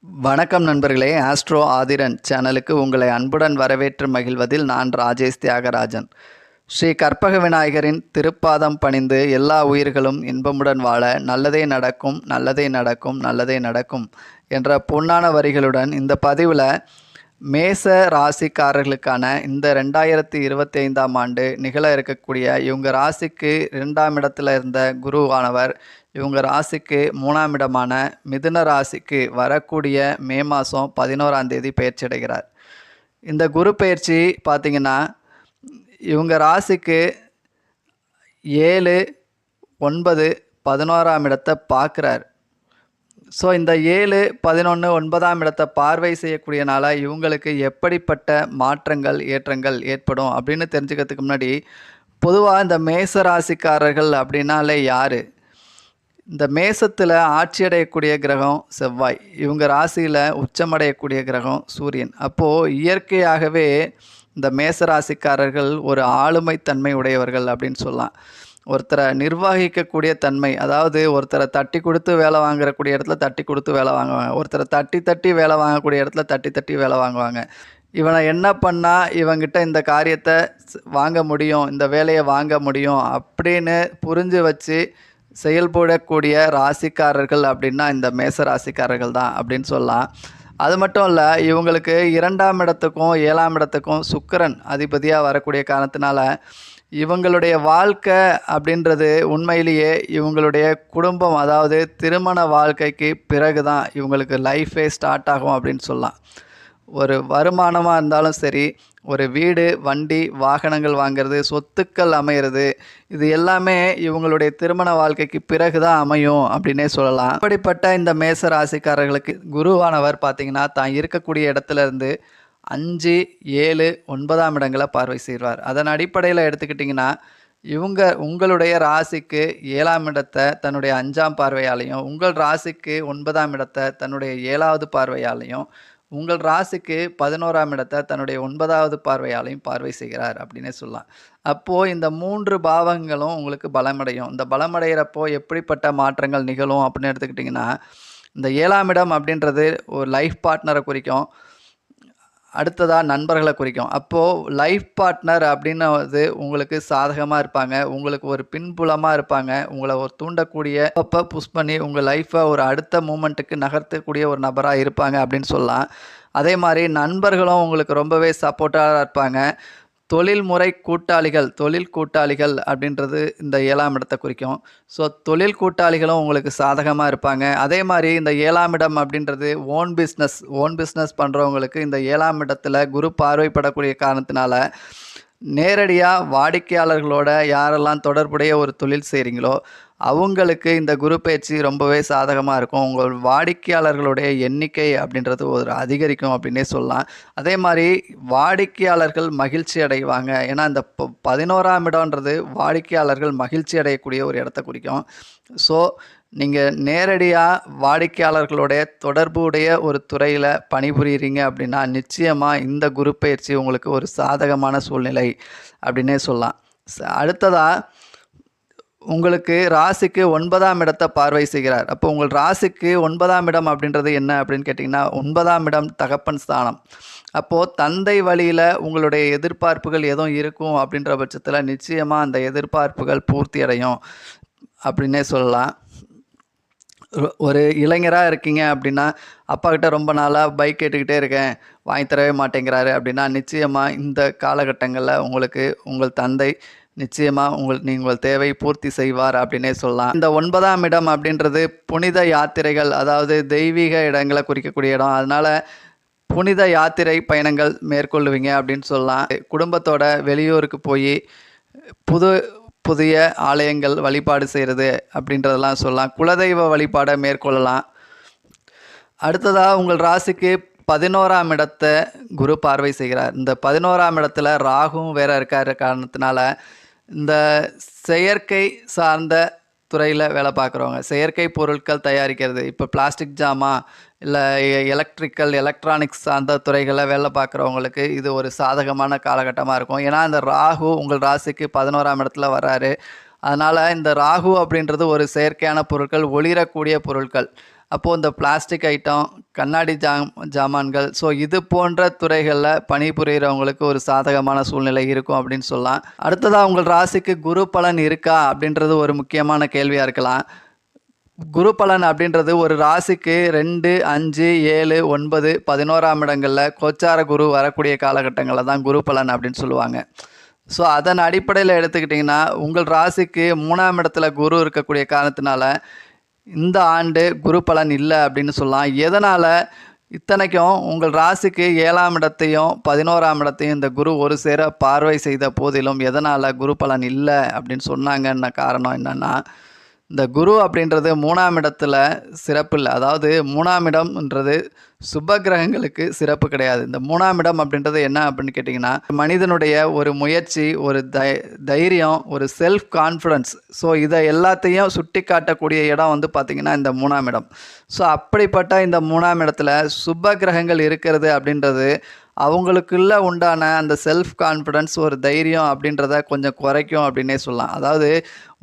வணக்கம் நண்பர்களே, ஆஸ்ட்ரோ ஆதிரன் சேனலுக்கு உங்களை அன்புடன் வரவேற்று மகிழ்வதில் நான் ராஜேஷ் தியாகராஜன். ஸ்ரீ கற்பக விநாயகரின் திருப்பாதம் பணிந்து எல்லா உயிர்களும் இன்பமுடன் வாழ நல்லதே நடக்கும், நல்லதே நடக்கும், நல்லதே நடக்கும் என்ற பொன்னான வரிகளுடன் இந்த பதிவில் மேச ராசிக்காரர்களுக்கான இந்த 2025ஆம் ஆண்டு நிகழ இருக்கக்கூடிய இவங்க ராசிக்கு 2ஆம் இடத்துல இருந்த குருவானவர் இவங்க ராசிக்கு 3ஆம் இடமான மிதுன ராசிக்கு வரக்கூடிய மே மாதம் 11ஆம் தேதி பயிற்சி அடைகிறார். இந்த குரு பயிற்சி பார்த்திங்கன்னா இவங்க ராசிக்கு 7, 9, 11ஆம் இடத்தை பார்க்குறார். ஸோ இந்த 7, 11, 9ஆம் இடத்தை பார்வை செய்யக்கூடியனால இவங்களுக்கு எப்படிப்பட்ட மாற்றங்கள் ஏற்றங்கள் ஏற்படும் அப்படின்னு தெரிஞ்சுக்கிறதுக்கு முன்னாடி பொதுவாக இந்த மேச ராசிக்காரர்கள் அப்படின்னாலே யார்? இந்த மேசத்தில் ஆட்சி அடையக்கூடிய கிரகம் செவ்வாய், இவங்க ராசியில் உச்சமடையக்கூடிய கிரகம் சூரியன். அப்போது இயற்கையாகவே இந்த மேச ராசிக்காரர்கள் ஒரு ஆளுமை தன்மை உடையவர்கள் அப்படின்னு சொல்லலாம். ஒருத்தரை நிர்வகிக்கக்கூடிய தன்மை, அதாவது ஒருத்தரை தட்டி கொடுத்து வேலை வாங்கக்கூடிய இடத்துல தட்டி கொடுத்து வேலை வாங்குவாங்க, ஒருத்தரை தட்டி தட்டி வேலை வாங்கக்கூடிய இடத்துல தட்டி தட்டி வேலை வாங்குவாங்க. இவனை என்ன பண்ணால் இவங்கிட்ட இந்த காரியத்தை வாங்க முடியும், இந்த வேலையை வாங்க முடியும் அப்படின்னு புரிஞ்சு வச்சு செயல்படக்கூடிய ராசிக்காரர்கள் அப்படின்னா இந்த மேச ராசிக்காரர்கள் தான் அப்படின்னு சொல்லலாம். அது மட்டும் இல்லை, இவங்களுக்கு 2ஆம் இடத்துக்கும் 7ஆம் இடத்துக்கும் சுக்கிரன் அதிபதியாக வரக்கூடிய காரணத்தினால இவங்களுடைய வாழ்க்கை அப்படின்றது உண்மையிலேயே இவங்களுடைய குடும்பம், அதாவது திருமண வாழ்க்கைக்கு பிறகு தான் இவங்களுக்கு லைஃபே ஸ்டார்ட் ஆகும் அப்படின்னு சொல்லலாம். ஒரு வருமானமாக இருந்தாலும் சரி, ஒரு வீடு, வண்டி, வாகனங்கள் வாங்கிறது, சொத்துக்கள் அமையிறது, இது எல்லாமே இவங்களுடைய திருமண வாழ்க்கைக்கு பிறகு தான் அமையும் அப்படின்னே சொல்லலாம். அப்படிப்பட்ட இந்த மேச ராசிக்காரர்களுக்கு குருவானவர் பார்த்திங்கன்னா தான் இருக்கக்கூடிய இடத்துல இருந்து 5, 7, 9ஆம் இடங்களை பார்வை செய்வார். அதன் அடிப்படையில் எடுத்துக்கிட்டிங்கன்னா உங்களுடைய ராசிக்கு 7ஆம் இடத்தை தன்னுடைய 5ஆம் பார்வையாலையும், உங்கள் ராசிக்கு 9ஆம் இடத்தை தன்னுடைய 7ஆவது பார்வையாலையும், உங்கள் ராசிக்கு 11ஆம் இடத்தை தன்னுடைய 9ஆவது பார்வையாலையும் பார்வை செய்கிறார் அப்படின்னே சொல்லலாம். அப்போது இந்த 3 பாவங்களும் உங்களுக்கு பலமடையும். இந்த பலமடைகிறப்போ எப்படிப்பட்ட மாற்றங்கள் நிகழும் அப்படின்னு எடுத்துக்கிட்டிங்கன்னா, இந்த 7ஆம் இடம் அப்படின்றது ஒரு லைஃப் பார்ட்னரை குறிக்கும், அடுத்ததாக நண்பர்களை குறிக்கும். அப்போது லைஃப் பார்ட்னர் அப்படின்னுவது உங்களுக்கு சாதகமாக இருப்பாங்க, உங்களுக்கு ஒரு பின்புலமாக இருப்பாங்க, உங்களை ஒரு தூண்டக்கூடிய அப்போ புஷ் பண்ணி உங்கள் லைஃப்பை ஒரு அடுத்த மூமெண்ட்டுக்கு நகர்த்தக்கூடிய ஒரு நபராக இருப்பாங்க அப்படின்னு சொல்லலாம். அதே மாதிரி நண்பர்களும் உங்களுக்கு ரொம்பவே சப்போர்ட்டாக இருப்பாங்க. தொழில்முறை கூட்டாளிகள், தொழில் கூட்டாளிகள் அப்படின்றது இந்த 7ஆம் இடத்தை குறிக்கும். ஸோ தொழில் கூட்டாளிகளும் உங்களுக்கு சாதகமாக இருப்பாங்க. அதே மாதிரி இந்த 7ஆம் இடம் அப்படின்றது ஓன் பிஸ்னஸ் பண்ணுறவங்களுக்கு இந்த 7ஆம் இடத்துல குரு பார்வைப்படக்கூடிய காரணத்தினால நேரடியாக வாடிக்கையாளர்களோட யாரெல்லாம் தொடர்புடைய ஒரு தொழில் செய்கிறீங்களோ அவங்களுக்கு இந்த குரு பயிற்சி ரொம்பவே சாதகமாக இருக்கும். உங்கள் வாடிக்கையாளர்களுடைய எண்ணிக்கை அப்படின்றது ஒரு அதிகரிக்கும் அப்படின்னே சொல்லலாம். அதே மாதிரி வாடிக்கையாளர்கள் மகிழ்ச்சி அடைவாங்க. ஏன்னா இந்த 11ஆம் இடம்ன்றது வாடிக்கையாளர்கள் மகிழ்ச்சி அடையக்கூடிய ஒரு இடத்த குறிக்கும். ஸோ நீங்கள் நேரடியாக வாடிக்கையாளர்களுடைய தொடர்புடைய ஒரு துறையில் பணிபுரிகிறீங்க அப்படின்னா நிச்சயமாக இந்த குரு பயிற்சி உங்களுக்கு ஒரு சாதகமான சூழ்நிலை அப்படின்னே சொல்லலாம். அடுத்ததாக உங்களுக்கு ராசிக்கு 9ஆம் இடத்தை பார்வை செய்கிறார். அப்போ உங்கள் ராசிக்கு 9ஆம் இடம் அப்படின்றது என்ன அப்படின்னு கேட்டிங்கன்னா, 9ஆம் இடம் தகப்பன் ஸ்தானம். அப்போது தந்தை வழியில் உங்களுடைய எதிர்பார்ப்புகள் எதுவும் இருக்கும் அப்படின்ற பட்சத்தில் நிச்சயமாக அந்த எதிர்பார்ப்புகள் பூர்த்தி அடையும் அப்படின்னே சொல்லலாம். ஒரு இளைஞராக இருக்கீங்க அப்படின்னா, அப்பாக்கிட்ட ரொம்ப நாளாக பைக் கேட்டுக்கிட்டே இருக்கேன், வாங்கி தரவே மாட்டேங்கிறாரு அப்படின்னா நிச்சயமாக இந்த காலகட்டங்களில் உங்களுக்கு உங்கள் தந்தை நிச்சயமாக உங்கள் தேவை பூர்த்தி செய்வார் அப்படின்னே சொல்லலாம். இந்த 9ஆம் இடம் அப்படின்றது புனித யாத்திரைகள், அதாவது தெய்வீக இடங்களை குறிக்கக்கூடிய இடம். அதனால் புனித யாத்திரை பயணங்கள் மேற்கொள்ளுவீங்க அப்படின்னு சொல்லலாம். குடும்பத்தோட வெளியூருக்கு போய் புதிய ஆலயங்கள் வழிபாடு செய்கிறது அப்படின்றதெல்லாம் சொல்லலாம். குலதெய்வ வழிபாடை மேற்கொள்ளலாம். அடுத்ததாக உங்கள் ராசிக்கு 11ஆம் இடத்தை குரு பார்வை செய்கிறார். இந்த 11ஆம் இடத்துல ராகுவும் வேற இருக்கார் காரணத்தினால இந்த செயற்கை சார்ந்த துறையில் வேலை பார்க்குறவங்க, செயற்கை பொருட்கள் தயாரிக்கிறது, இப்போ பிளாஸ்டிக் ஜாமா இல்லை எலக்ட்ரானிக்ஸ் சார்ந்த துறைகளில் வேலை பார்க்குறவங்களுக்கு இது ஒரு சாதகமான காலகட்டமாக இருக்கும். ஏன்னா இந்த ராகு உங்கள் ராசிக்கு 11ஆம் இடத்துல வர்றாரு. அதனால் இந்த ராகு அப்படின்றது ஒரு செயற்கையான பொருட்கள், ஒளிரக்கூடிய பொருட்கள். அப்போது இந்த பிளாஸ்டிக் ஐட்டம், கண்ணாடி ஜாமான்கள், ஸோ இது போன்ற துறைகளில் பணிபுரிகிறவங்களுக்கு ஒரு சாதகமான சூழ்நிலை இருக்கும் அப்படின்னு சொல்லலாம். அடுத்ததாக உங்கள் ராசிக்கு குரு பலன் இருக்கா அப்படின்றது ஒரு முக்கியமான கேள்வியாக இருக்கலாம். குரு பலன் அப்படின்றது ஒரு ராசிக்கு 2, 5, 7, 9, 11ஆம் இடங்களில் கோச்சார குரு வரக்கூடிய காலகட்டங்களில் தான் குரு பலன் அப்படின்னு சொல்லுவாங்க. ஸோ அதன் அடிப்படையில் எடுத்துக்கிட்டிங்கன்னா உங்கள் ராசிக்கு 3ஆம் இடத்துல குரு இருக்கக்கூடிய காரணத்தினால இந்த ஆண்டு குரு பலன் இல்லை அப்படின்னு சொல்லலாம். எதனால்? இத்தனைக்கும் உங்கள் ராசிக்கு 7ஆம் இடத்தையும் 11ஆம் இடத்தையும் இந்த குரு ஒரு சேர பார்வை செய்த போதிலும் எதனால் குரு பலன் இல்லை அப்படின்னு சொன்னாங்கன்ன காரணம் என்னென்னா, இந்த குரு அப்படின்றது 3ஆம் இடத்துல சிறப்பு இல்லை. அதாவது 3ஆம் இடம்ன்றது சுப கிரகங்களுக்கு சிறப்பு கிடையாது. இந்த 3ஆம் இடம் அப்படின்றது என்ன அப்படின்னு கேட்டிங்கன்னா, மனிதனுடைய ஒரு முயற்சி, ஒரு தைரியம், ஒரு செல்ஃப் கான்ஃபிடன்ஸ், ஸோ இதை எல்லாத்தையும் சுட்டி காட்டக்கூடிய இடம் வந்து பார்த்திங்கன்னா இந்த 3ஆம் இடம். ஸோ அப்படிப்பட்ட இந்த 3ஆம் இடத்துல சுப கிரகங்கள் இருக்கிறது அப்படின்றது அவங்களுக்குள்ள உண்டான அந்த செல்ஃப் கான்ஃபிடன்ஸ், ஒரு தைரியம் அப்படின்றத கொஞ்சம் குறைக்கும் அப்படின்னே சொல்லலாம். அதாவது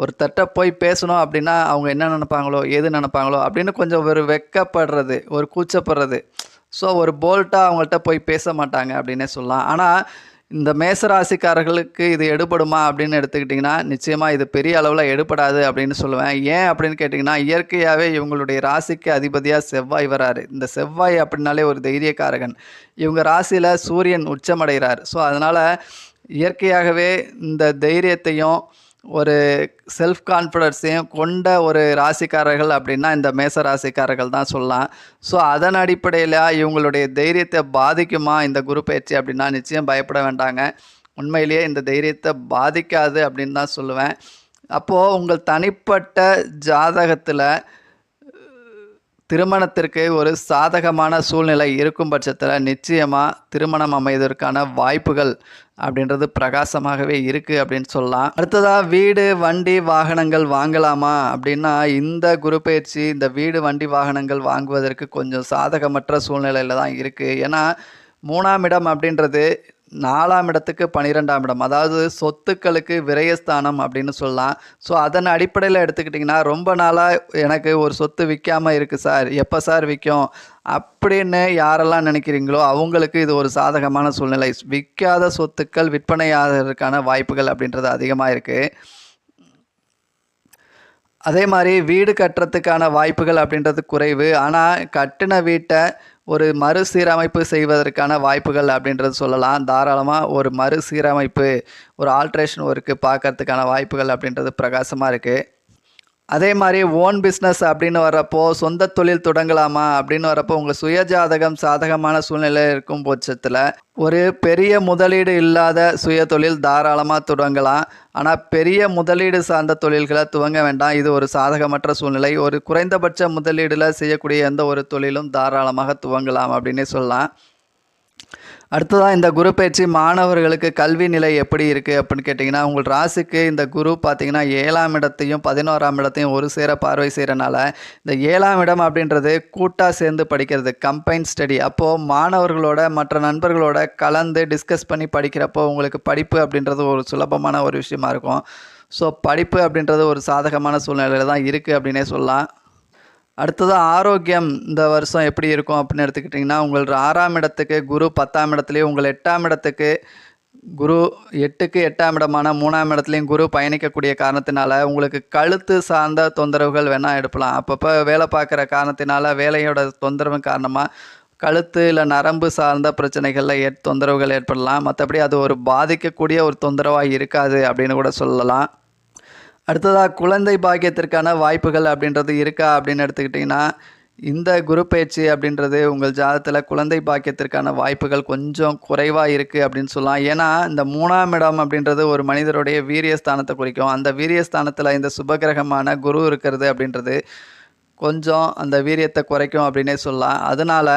ஒருத்தர்கிட்ட போய் பேசணும் அப்படின்னா அவங்க என்ன நினைப்பாங்களோ, ஏது நினைப்பாங்களோ அப்படின்னு கொஞ்சம் ஒரு வெட்கப்படுறது, ஒரு கூச்சப்படுறது. ஸோ ஒரு போல்ட்டாக அவங்கள்ட்ட போய் பேச மாட்டாங்க அப்படின்னே சொல்லலாம். ஆனால் இந்த மேசராசிக்காரர்களுக்கு இது எடுபடுமா அப்படின்னு எடுத்துக்கிட்டிங்கன்னா, நிச்சயமாக இது பெரிய அளவில் எடுபடாது அப்படின்னு சொல்லுவேன். ஏன் அப்படின்னு கேட்டிங்கன்னா, இயற்கையாகவே இவங்களுடைய ராசிக்கு அதிபதியாக செவ்வாய் வராரு. இந்த செவ்வாய் அப்படின்னாலே ஒரு தைரியக்காரகன். இவங்க ராசியில் சூரியன் உச்சமடைகிறார். ஸோ அதனால் இயற்கையாகவே இந்த தைரியத்தையும் ஒரு செல்ஃப் கான்ஃபிடன்ஸையும் கொண்ட ஒரு ராசிக்காரர்கள் அப்படின்னா இந்த மேச ராசிக்காரர்கள் தான் சொல்லலாம். ஸோ அதன் அடிப்படையில் இவங்களுடைய தைரியத்தை பாதிக்குமா இந்த குரு பயிற்சி அப்படின்னா நிச்சயம் பயப்பட வேண்டாங்க. உண்மையிலேயே இந்த தைரியத்தை பாதிக்காது அப்படின்னு தான் சொல்லுவேன். அப்போது உங்கள் தனிப்பட்ட ஜாதகத்தில் திருமணத்திற்கு ஒரு சாதகமான சூழ்நிலை இருக்கும் பட்சத்தில் நிச்சயமாக திருமணம் அமைவதற்கான வாய்ப்புகள் அப்படின்றது பிரகாசமாகவே இருக்குது அப்படின்னு சொல்லலாம். அடுத்ததாக வீடு, வண்டி, வாகனங்கள் வாங்கலாமா அப்படின்னா இந்த குரு பயிற்சி இந்த வீடு, வண்டி, வாகனங்கள் வாங்குவதற்கு கொஞ்சம் சாதகமற்ற சூழ்நிலையில் தான் இருக்குது. ஏன்னா 3ஆம் இடம் அப்படின்றது 4ஆம் இடத்துக்கு 12ஆம் இடம், அதாவது சொத்துக்களுக்கு விரயஸ்தானம் அப்படின்னு சொல்லலாம். ஸோ அதன் அடிப்படையில் எடுத்துக்கிட்டிங்கன்னா, ரொம்ப நாளாக எனக்கு ஒரு சொத்து விற்காமல் இருக்குது சார், எப்போ சார் விற்கும் அப்படின்னு யாரெல்லாம் நினைக்கிறீங்களோ அவங்களுக்கு இது ஒரு சாதகமான சூழ்நிலை. விற்காத சொத்துக்கள் விற்பனையாகிறதுக்கான வாய்ப்புகள் அப்படின்றது அதிகமாக இருக்குது. அதே மாதிரி வீடு கட்டுறதுக்கான வாய்ப்புகள் அப்படின்றது குறைவு. ஆனால் கட்டின வீட்டை ஒரு மறுசீரமைப்பு செய்வதற்கான வாய்ப்புகள் அப்படின்றது சொல்லலாம். தாராளமாக ஒரு மறுசீரமைப்பு, ஒரு ஆல்ட்ரேஷன் ஒர்க்கு பார்க்கறதுக்கான வாய்ப்புகள் அப்படின்றது பிரகாசமாக இருக்குது. அதே மாதிரி ஓன் பிஸ்னஸ் அப்படின்னு வர்றப்போ, சொந்த தொழில் தொடங்கலாமா அப்படின்னு வரப்போ உங்கள் சுயஜாதகம் சாதகமான சூழ்நிலை இருக்கும் பட்சத்தில் ஒரு பெரிய முதலீடு இல்லாத சுய தொழில் தாராளமாக தொடங்கலாம். ஆனால் பெரிய முதலீடு சார்ந்த தொழில்களை துவங்க வேண்டாம். இது ஒரு சாதகமற்ற சூழ்நிலை. ஒரு குறைந்தபட்ச முதலீடில் செய்யக்கூடிய எந்த ஒரு தொழிலும் தாராளமாக துவங்கலாம் அப்படின்னே சொல்லலாம். அடுத்ததாக இந்த குரு பயிற்சி மாணவர்களுக்கு கல்வி நிலை எப்படி இருக்குது அப்படின்னு கேட்டிங்கன்னா, உங்கள் ராசிக்கு இந்த குரு பார்த்திங்கன்னா 7ஆம் இடத்தையும் 11ஆம் இடத்தையும் ஒரு சேர பார்வை செய்கிறனால இந்த 7ஆம் இடம் அப்படின்றது கூட்டாக சேர்ந்து படிக்கிறது, கம்பைன் ஸ்டடி. அப்போது மாணவர்களோட மற்ற நண்பர்களோட கலந்து டிஸ்கஸ் பண்ணி படிக்கிறப்போ உங்களுக்கு படிப்பு அப்படின்றது ஒரு சுலபமான ஒரு விஷயமா இருக்கும். ஸோ படிப்பு அப்படின்றது ஒரு சாதகமான சூழ்நிலையில் தான் இருக்குது அப்படின்னே சொல்லலாம். அடுத்ததாக ஆரோக்கியம் இந்த வருஷம் எப்படி இருக்கும் அப்படின்னு எடுத்துக்கிட்டிங்கன்னா, உங்கள் 6ஆம் இடத்துக்கு குரு 10ஆம் இடத்துலையும், உங்கள் 8ஆம் இடத்துக்கு குரு 8க்கு 8ஆம் இடமான 3ஆம் இடத்துலையும் குரு பயணிக்கக்கூடிய காரணத்தினால உங்களுக்கு கழுத்து சார்ந்த தொந்தரவுகள் வேணால் எடுப்பலாம். அப்பப்போ வேலை பார்க்குற காரணத்தினால வேலையோட தொந்தரவு காரணமாக கழுத்து இல்லை நரம்பு சார்ந்த பிரச்சனைகளில் தொந்தரவுகள் ஏற்படலாம். மற்றபடி அது ஒரு பாதிக்கக்கூடிய ஒரு தொந்தரவாக இருக்காது அப்படின்னு கூட சொல்லலாம். அடுத்ததாக குழந்தை பாக்கியத்திற்கான வாய்ப்புகள் அப்படின்றது இருக்கா அப்படின்னு எடுத்துக்கிட்டிங்கன்னா, இந்த குரு பயிற்சி அப்படின்றது உங்கள் ஜாதகத்தில் குழந்தை பாக்கியத்திற்கான வாய்ப்புகள் கொஞ்சம் குறைவாக இருக்குது அப்படின்னு சொல்லலாம். ஏன்னா இந்த 3ஆம் இடம் அப்படின்றது ஒரு மனிதருடைய வீரியஸ்தானத்தை குறிக்கும். அந்த வீரியஸ்தானத்தில் இந்த சுபகிரகமான குரு இருக்கிறது அப்படின்றது கொஞ்சம் அந்த வீரியத்தை குறைக்கும் அப்படின்னே சொல்லலாம். அதனால்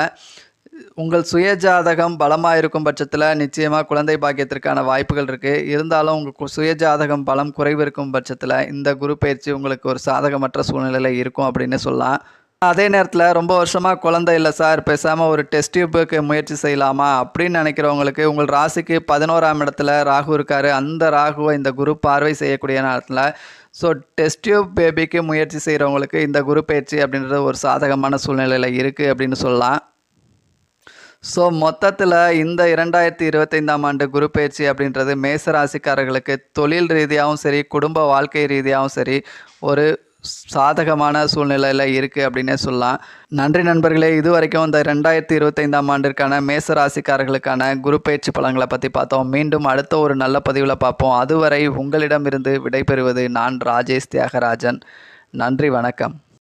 உங்கள் சுயஜாதகம் பலமாக இருக்கும் பட்சத்தில் நிச்சயமாக குழந்தை பாக்கியத்திற்கான வாய்ப்புகள் இருக்குது. இருந்தாலும் உங்கள் சுயஜாதகம் பலம் குறைவு இருக்கும் பட்சத்தில் இந்த குரு பயிற்சி உங்களுக்கு ஒரு சாதகமற்ற சூழ்நிலையில் இருக்கும் அப்படின்னு சொல்லலாம். அதே நேரத்தில் ரொம்ப வருஷமாக குழந்தை இல்லை சார், பேசாமல் ஒரு டெஸ்ட் டியூபுக்கு முயற்சி செய்யலாமா அப்படின்னு நினைக்கிறவங்களுக்கு உங்கள் ராசிக்கு 11ஆம் இடத்துல ராகு இருக்கார். அந்த ராகுவை இந்த குரு பார்வை செய்யக்கூடிய நேரத்தில் ஸோ டெஸ்ட் டியூப் பேபிக்கு முயற்சி செய்கிறவங்களுக்கு இந்த குரு பயிற்சி அப்படின்றது ஒரு சாதகமான சூழ்நிலையில் இருக்குது அப்படின்னு சொல்லலாம். ஸோ மொத்தத்தில் இந்த 2025ஆம் ஆண்டு குரு பயிற்சி அப்படின்றது மேச ராசிக்காரர்களுக்கு தொழில் ரீதியாகவும் சரி, குடும்ப வாழ்க்கை ரீதியாகவும் சரி, ஒரு சாதகமான சூழ்நிலையில் இருக்குது அப்படின்னே சொல்லலாம். நன்றி நண்பர்களே, இது வரைக்கும் இந்த 2025ஆம் ஆண்டிற்கான மேச ராசிக்காரர்களுக்கான குரு பயிற்சி பலன்களை பற்றி பார்த்தோம். மீண்டும் அடுத்த ஒரு நல்ல பதிவில் பார்ப்போம். அதுவரை உங்களிடமிருந்து விடைபெறுவது நான் ராஜேஷ் தியாகராஜன். நன்றி, வணக்கம்.